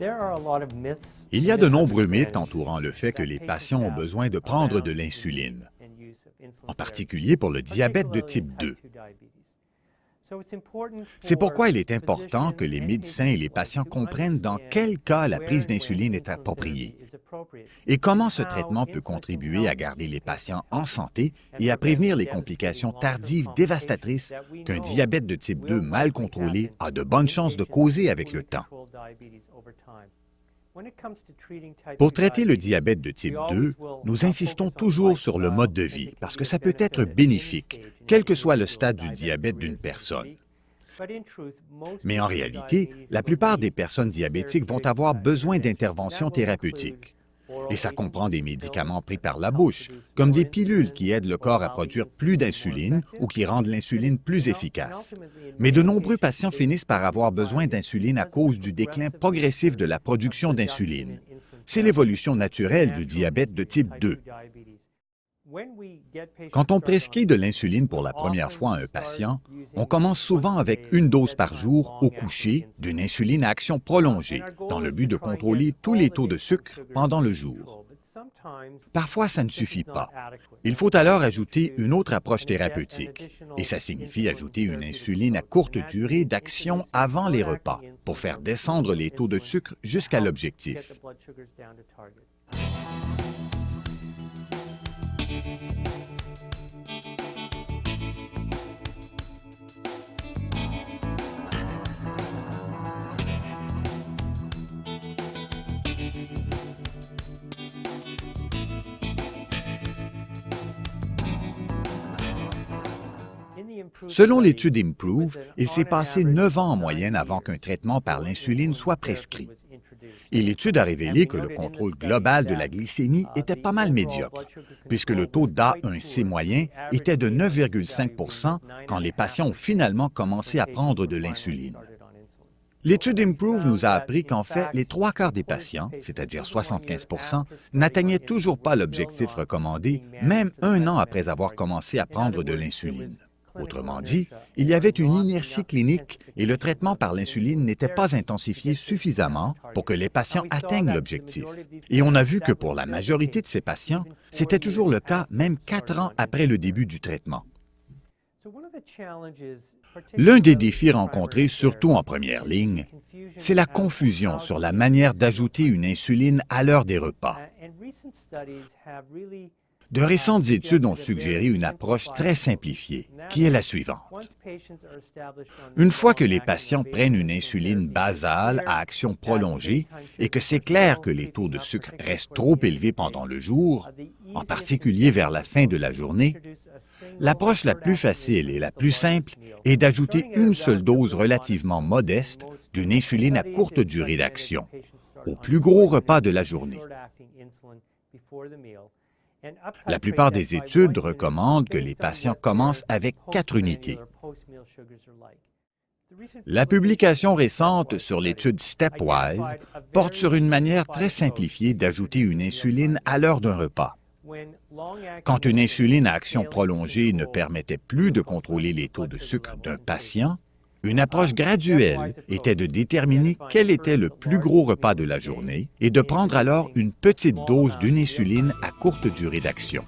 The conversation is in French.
Il y a de nombreux mythes entourant le fait que les patients ont besoin de prendre de l'insuline, en particulier pour le diabète de type 2. C'est pourquoi il est important que les médecins et les patients comprennent dans quel cas la prise d'insuline est appropriée et comment ce traitement peut contribuer à garder les patients en santé et à prévenir les complications tardives dévastatrices qu'un diabète de type 2 mal contrôlé a de bonnes chances de causer avec le temps. Pour traiter le diabète de type 2, nous insistons toujours sur le mode de vie parce que ça peut être bénéfique, quel que soit le stade du diabète d'une personne. Mais en réalité, la plupart des personnes diabétiques vont avoir besoin d'interventions thérapeutiques. Et ça comprend des médicaments pris par la bouche, comme des pilules qui aident le corps à produire plus d'insuline ou qui rendent l'insuline plus efficace. Mais de nombreux patients finissent par avoir besoin d'insuline à cause du déclin progressif de la production d'insuline. C'est l'évolution naturelle du diabète de type 2. Quand on prescrit de l'insuline pour la première fois à un patient, on commence souvent avec une dose par jour au coucher d'une insuline à action prolongée, dans le but de contrôler tous les taux de sucre pendant le jour. Parfois, ça ne suffit pas. Il faut alors ajouter une autre approche thérapeutique, et ça signifie ajouter une insuline à courte durée d'action avant les repas, pour faire descendre les taux de sucre jusqu'à l'objectif. Selon l'étude IMPROVE, il s'est passé 9 ans en moyenne avant qu'un traitement par l'insuline soit prescrit. Et l'étude a révélé que le contrôle global de la glycémie était pas mal médiocre, puisque le taux d'A1C moyen était de 9,5 % quand les patients ont finalement commencé à prendre de l'insuline. L'étude IMPROVE nous a appris qu'en fait, les 3/4 des patients, c'est-à-dire 75 %, n'atteignaient toujours pas l'objectif recommandé, même 1 an après avoir commencé à prendre de l'insuline. Autrement dit, il y avait une inertie clinique et le traitement par l'insuline n'était pas intensifié suffisamment pour que les patients atteignent l'objectif. Et on a vu que pour la majorité de ces patients, c'était toujours le cas même 4 ans après le début du traitement. L'un des défis rencontrés, surtout en première ligne, c'est la confusion sur la manière d'ajouter une insuline à l'heure des repas. De récentes études ont suggéré une approche très simplifiée, qui est la suivante. Une fois que les patients prennent une insuline basale à action prolongée et que c'est clair que les taux de sucre restent trop élevés pendant le jour, en particulier vers la fin de la journée, l'approche la plus facile et la plus simple est d'ajouter une seule dose relativement modeste d'une insuline à courte durée d'action, au plus gros repas de la journée. La plupart des études recommandent que les patients commencent avec 4 unités. La publication récente sur l'étude Stepwise porte sur une manière très simplifiée d'ajouter une insuline à l'heure d'un repas. Quand une insuline à action prolongée ne permettait plus de contrôler les taux de sucre d'un patient, une approche graduelle était de déterminer quel était le plus gros repas de la journée et de prendre alors une petite dose d'une insuline à courte durée d'action.